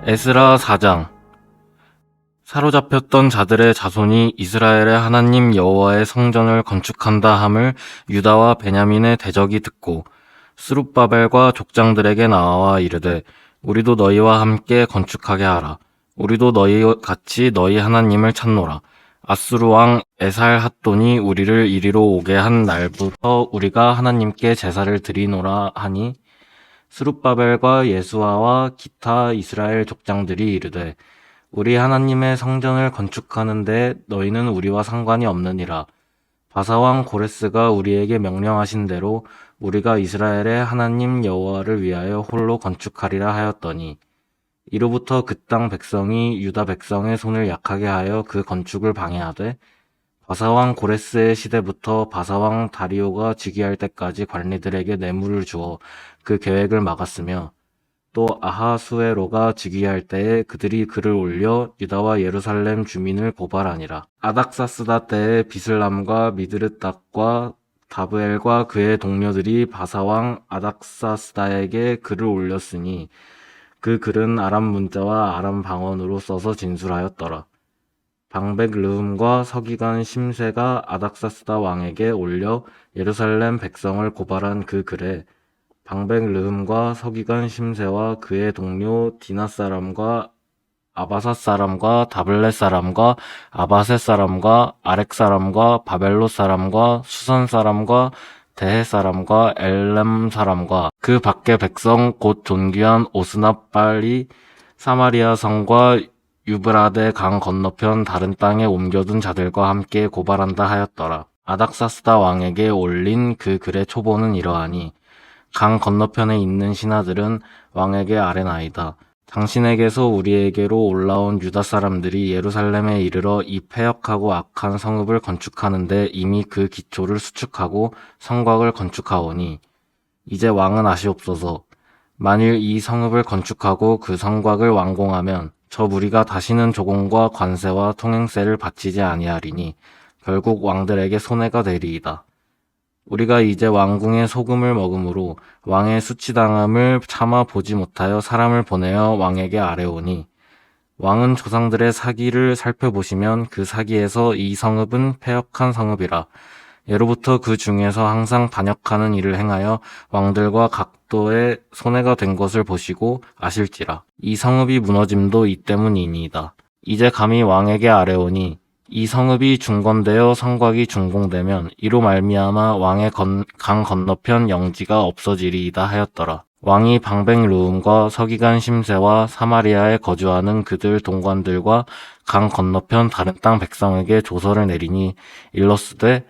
에스라 4장. 사로잡혔던 자들의 자손이 이스라엘의 하나님 여호와의 성전을 건축한다 함을 유다와 베냐민의 대적이 듣고 스룹바벨과 족장들에게 나와 이르되 우리도 너희와 함께 건축하게 하라. 우리도 너희 같이 너희 하나님을 찾노라. 아수르 왕 에살핫돈이 우리를 이리로 오게 한 날부터 우리가 하나님께 제사를 드리노라 하니 스룹바벨과 예수아와 기타 이스라엘 족장들이 이르되 우리 하나님의 성전을 건축하는데 너희는 우리와 상관이 없느니라. 바사왕 고레스가 우리에게 명령하신 대로 우리가 이스라엘의 하나님 여호와를 위하여 홀로 건축하리라 하였더니 이로부터 그 땅 백성이 유다 백성의 손을 약하게 하여 그 건축을 방해하되 바사왕 고레스의 시대부터 바사왕 다리오가 즉위할 때까지 관리들에게 뇌물을 주어 그 계획을 막았으며 또 아하수에로가 즉위할 때에 그들이 글을 올려 유다와 예루살렘 주민을 고발하니라. 아닥사스다 때에 비슬람과 미드르닥과 다브엘과 그의 동료들이 바사왕 아닥사스다에게 글을 올렸으니 그 글은 아람 문자와 아람 방언으로 써서 진술하였더라. 방백 르흠과 서기관 심세가 아닥사스다 왕에게 올려 예루살렘 백성을 고발한 그 글에 방백 르흠과 서기관 심세와 그의 동료 디나 사람과 아바사 사람과 다블렛 사람과 아바셋 사람과 아렉 사람과 바벨로 사람과 수산 사람과 대해 사람과 엘렘 사람과 그 밖의 백성 곧 존귀한 오스나빨이 사마리아 성과 유브라데 강 건너편 다른 땅에 옮겨둔 자들과 함께 고발한다 하였더라. 아닥사스다 왕에게 올린 그 글의 초보는 이러하니 강 건너편에 있는 신하들은 왕에게 아뢰나이다. 당신에게서 우리에게로 올라온 유다 사람들이 예루살렘에 이르러 이 패역하고 악한 성읍을 건축하는데 이미 그 기초를 수축하고 성곽을 건축하오니 이제 왕은 아시옵소서. 만일 이 성읍을 건축하고 그 성곽을 완공하면 저 무리가 다시는 조공과 관세와 통행세를 바치지 아니하리니 결국 왕들에게 손해가 되리이다. 우리가 이제 왕궁의 소금을 먹음으로 왕의 수치당함을 참아 보지 못하여 사람을 보내어 왕에게 아뢰오니 왕은 조상들의 사기를 살펴보시면 그 사기에서 이 성읍은 패역한 성읍이라. 예로부터 그 중에서 항상 반역하는 일을 행하여 왕들과 각도에 손해가 된 것을 보시고 아실지라. 이 성읍이 무너짐도 이 때문이니이다. 이제 감히 왕에게 아뢰오니 이 성읍이 중건되어 성곽이 준공되면 이로 말미암아 왕의 강 건너편 영지가 없어지리이다 하였더라. 왕이 방백 르움과 서기관 심세와 사마리아에 거주하는 그들 동관들과 강 건너편 다른 땅 백성에게 조서를 내리니 일러스되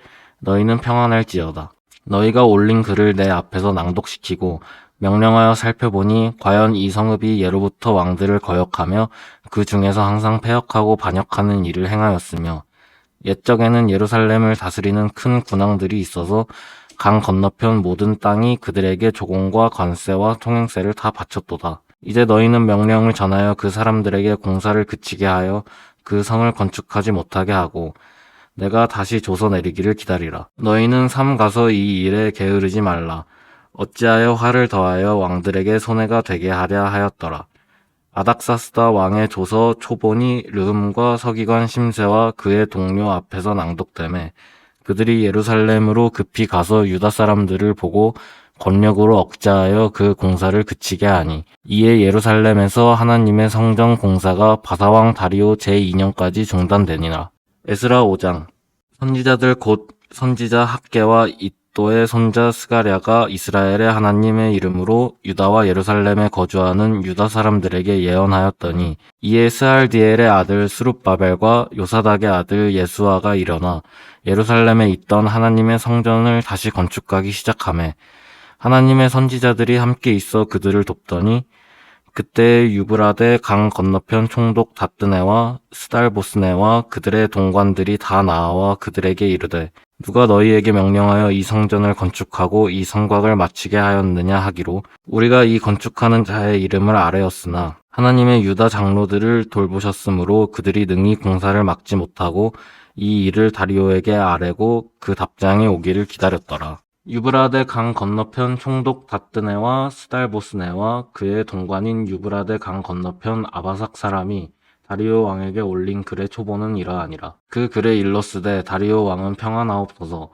너희는 평안할지어다. 너희가 올린 글을 내 앞에서 낭독시키고 명령하여 살펴보니 과연 이 성읍이 예로부터 왕들을 거역하며 그 중에서 항상 패역하고 반역하는 일을 행하였으며 옛적에는 예루살렘을 다스리는 큰 군왕들이 있어서 강 건너편 모든 땅이 그들에게 조공과 관세와 통행세를 다 바쳤도다. 이제 너희는 명령을 전하여 그 사람들에게 공사를 그치게 하여 그 성을 건축하지 못하게 하고 내가 다시 조서 내리기를 기다리라. 너희는 삼가서 이 일에 게으르지 말라. 어찌하여 화를 더하여 왕들에게 손해가 되게 하랴 하였더라. 아닥사스다 왕의 조서 초본이 르흠과 서기관 심세와 그의 동료 앞에서 낭독되매 그들이 예루살렘으로 급히 가서 유다 사람들을 보고 권력으로 억제하여 그 공사를 그치게 하니 이에 예루살렘에서 하나님의 성전 공사가 바사왕 다리오 제2년까지 중단되니라. 에스라 5장. 선지자들 곧 선지자 학개와 이또의 손자 스가랴가 이스라엘의 하나님의 이름으로 유다와 예루살렘에 거주하는 유다 사람들에게 예언하였더니 이에 스알디엘의 아들 스룹바벨과 요사닥의 아들 예수아가 일어나 예루살렘에 있던 하나님의 성전을 다시 건축하기 시작하매 하나님의 선지자들이 함께 있어 그들을 돕더니 그때 유브라데 강 건너편 총독 다뜨네와 스달보스네와 그들의 동관들이 다 나와 그들에게 이르되 누가 너희에게 명령하여 이 성전을 건축하고 이 성곽을 마치게 하였느냐 하기로 우리가 이 건축하는 자의 이름을 아뢰었으나 하나님의 유다 장로들을 돌보셨으므로 그들이 능히 공사를 막지 못하고 이 일을 다리오에게 아뢰고 그 답장이 오기를 기다렸더라. 유브라데 강 건너편 총독 다뜨네와 스달보스네와 그의 동관인 유브라데 강 건너편 아바삭 사람이 다리오 왕에게 올린 글의 초본은 이러하니라. 그 글에 일렀으되 다리오 왕은 평안하옵소서.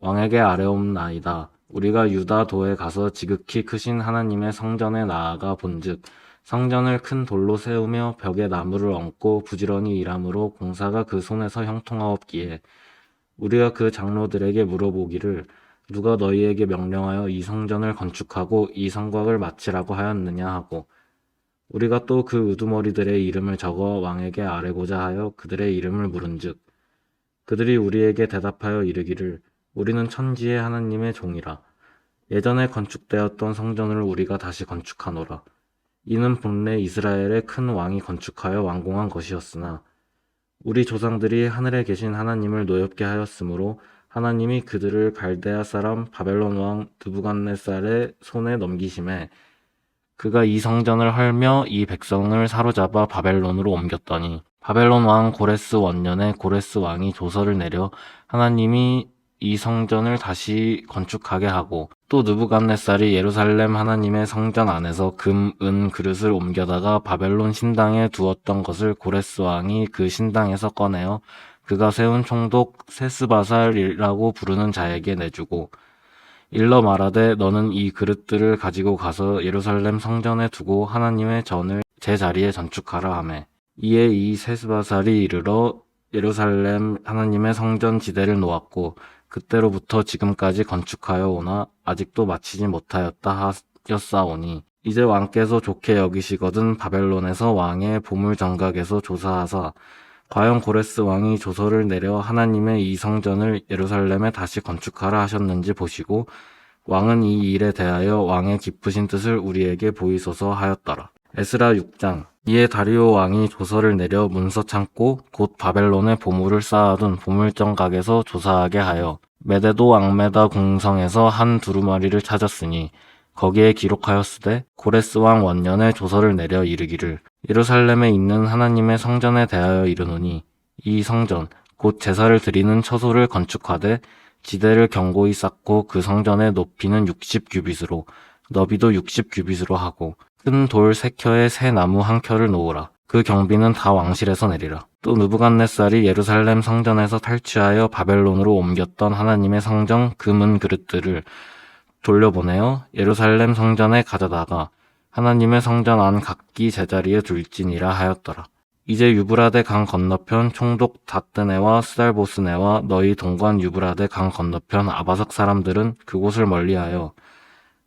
왕에게 아뢰옵나이다. 우리가 유다도에 가서 지극히 크신 하나님의 성전에 나아가 본즉 성전을 큰 돌로 세우며 벽에 나무를 얹고 부지런히 일함으로 공사가 그 손에서 형통하옵기에 우리가 그 장로들에게 물어보기를 누가 너희에게 명령하여 이 성전을 건축하고 이 성곽을 마치라고 하였느냐 하고 우리가 또 그 우두머리들의 이름을 적어 왕에게 아뢰고자 하여 그들의 이름을 물은즉 그들이 우리에게 대답하여 이르기를 우리는 천지의 하나님의 종이라. 예전에 건축되었던 성전을 우리가 다시 건축하노라. 이는 본래 이스라엘의 큰 왕이 건축하여 완공한 것이었으나 우리 조상들이 하늘에 계신 하나님을 노엽게 하였으므로 하나님이 그들을 갈대아 사람 바벨론 왕 느부갓네살의 손에 넘기심에 그가 이 성전을 헐며 이 백성을 사로잡아 바벨론으로 옮겼더니 바벨론 왕 고레스 원년에 고레스 왕이 조서를 내려 하나님이 이 성전을 다시 건축하게 하고 또 느부갓네살이 예루살렘 하나님의 성전 안에서 금, 은 그릇을 옮겨다가 바벨론 신당에 두었던 것을 고레스 왕이 그 신당에서 꺼내어 그가 세운 총독 세스바살이라고 부르는 자에게 내주고 일러 말하되 너는 이 그릇들을 가지고 가서 예루살렘 성전에 두고 하나님의 전을 제자리에 전축하라 하매 이에 이 세스바살이 이르러 예루살렘 하나님의 성전 지대를 놓았고 그때로부터 지금까지 건축하여 오나 아직도 마치지 못하였다 하였사오니 이제 왕께서 좋게 여기시거든 바벨론에서 왕의 보물 정각에서 조사하사 과연 고레스 왕이 조서를 내려 하나님의 이 성전을 예루살렘에 다시 건축하라 하셨는지 보시고 왕은 이 일에 대하여 왕의 깊으신 뜻을 우리에게 보이소서 하였더라. 에스라 6장. 이에 다리오 왕이 조서를 내려 문서 창고 곧 바벨론에 보물을 쌓아둔 보물정각에서 조사하게 하여 메데도 앙메다 궁성에서 한 두루마리를 찾았으니 거기에 기록하였으되 고레스 왕 원년에 조서를 내려 이르기를 예루살렘에 있는 하나님의 성전에 대하여 이르노니 이 성전 곧 제사를 드리는 처소를 건축하되 지대를 견고히 쌓고 그 성전의 높이는 60규빗으로 너비도 60규빗으로 하고 큰 돌 3켜에 새 나무 1켜를 놓으라. 그 경비는 다 왕실에서 내리라. 또 느부갓네살이 예루살렘 성전에서 탈취하여 바벨론으로 옮겼던 하나님의 성전 금은 그릇들을 돌려보내어 예루살렘 성전에 가져다가 하나님의 성전 안 각기 제자리에 둘지니라 하였더라. 이제 유브라데 강 건너편 총독 다뜨네와 스달보스네와 너희 동관 유브라데 강 건너편 아바삭 사람들은 그곳을 멀리하여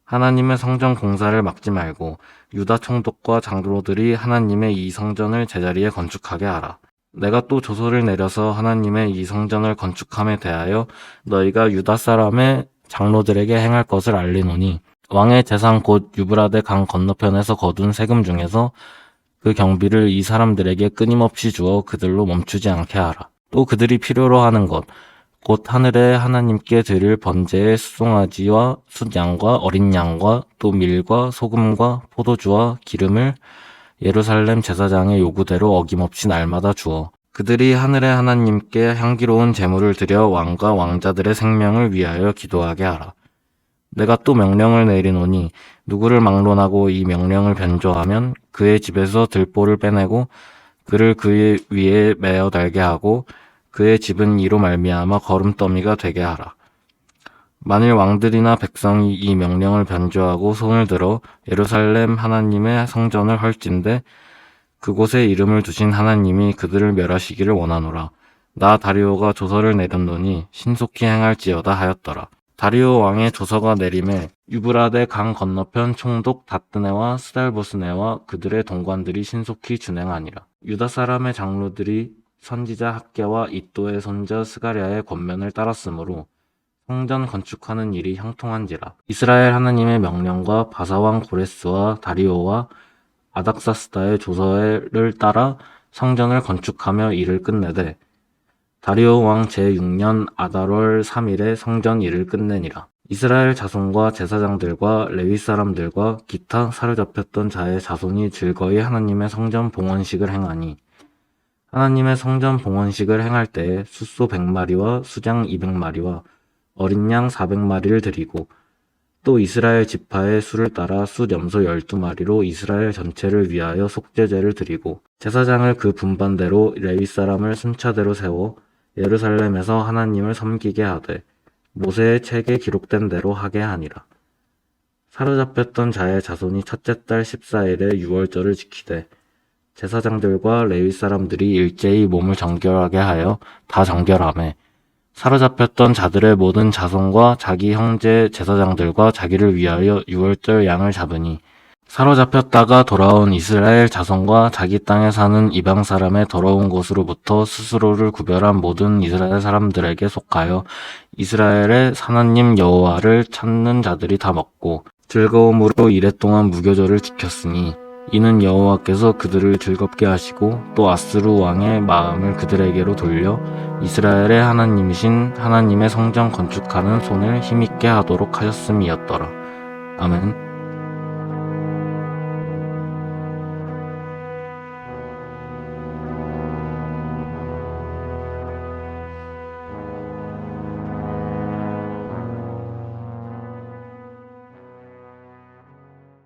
하나님의 성전 공사를 막지 말고 유다 총독과 장로들이 하나님의 이 성전을 제자리에 건축하게 하라. 내가 또 조서를 내려서 하나님의 이 성전을 건축함에 대하여 너희가 유다 사람의 장로들에게 행할 것을 알리노니 왕의 재산 곧 유브라데 강 건너편에서 거둔 세금 중에서 그 경비를 이 사람들에게 끊임없이 주어 그들로 멈추지 않게 하라. 또 그들이 필요로 하는 것 곧 하늘에 하나님께 드릴 번제의 수송아지와 숫양과 어린 양과 또 밀과 소금과 포도주와 기름을 예루살렘 제사장의 요구대로 어김없이 날마다 주어 그들이 하늘의 하나님께 향기로운 제물을 드려 왕과 왕자들의 생명을 위하여 기도하게 하라. 내가 또 명령을 내리노니 누구를 막론하고 이 명령을 변조하면 그의 집에서 들보를 빼내고 그를 그의 위에 매어 달게 하고 그의 집은 이로 말미암아 거름더미가 되게 하라. 만일 왕들이나 백성이 이 명령을 변조하고 손을 들어 예루살렘 하나님의 성전을 헐진대 그곳에 이름을 두신 하나님이 그들을 멸하시기를 원하노라. 나 다리오가 조서를 내렸노니 신속히 행할지어다 하였더라. 다리오 왕의 조서가 내림에 유브라데 강 건너편 총독 다뜨네와 스달보스네와 그들의 동관들이 신속히 준행하니라. 유다 사람의 장로들이 선지자 학계와 이또의 손자 스가랴의 권면을 따랐으므로 성전 건축하는 일이 형통한지라. 이스라엘 하나님의 명령과 바사왕 고레스와 다리오와 아닥사스다의 조서를 따라 성전을 건축하며 일을 끝내되 다리오 왕 제6년 아달월 3일에 성전 일을 끝내니라. 이스라엘 자손과 제사장들과 레위 사람들과 기타 사로잡혔던 자의 자손이 즐거이 하나님의 성전 봉헌식을 행하니 하나님의 성전 봉헌식을 행할 때에 숫소 100마리와 수장 200마리와 어린 양 400마리를 드리고 또 이스라엘 지파의 수를 따라 숫 염소 12마리로 이스라엘 전체를 위하여 속죄제를 드리고 제사장을 그 분반대로 레위 사람을 순차대로 세워 예루살렘에서 하나님을 섬기게 하되 모세의 책에 기록된 대로 하게 하니라. 사로잡혔던 자의 자손이 첫째 달 14일에 유월절을 지키되 제사장들과 레위 사람들이 일제히 몸을 정결하게 하여 다 정결하매 사로잡혔던 자들의 모든 자손과 자기 형제 제사장들과 자기를 위하여 유월절 양을 잡으니 사로잡혔다가 돌아온 이스라엘 자손과 자기 땅에 사는 이방 사람의 더러운 것으로부터 스스로를 구별한 모든 이스라엘 사람들에게 속하여 이스라엘의 하나님 여호와를 찾는 자들이 다 먹고 즐거움으로 이랫동안 무교절을 지켰으니 이는 여호와께서 그들을 즐겁게 하시고 또 아스루 왕의 마음을 그들에게로 돌려 이스라엘의 하나님이신 하나님의 성전 건축하는 손을 힘있게 하도록 하셨음이었더라. 아멘.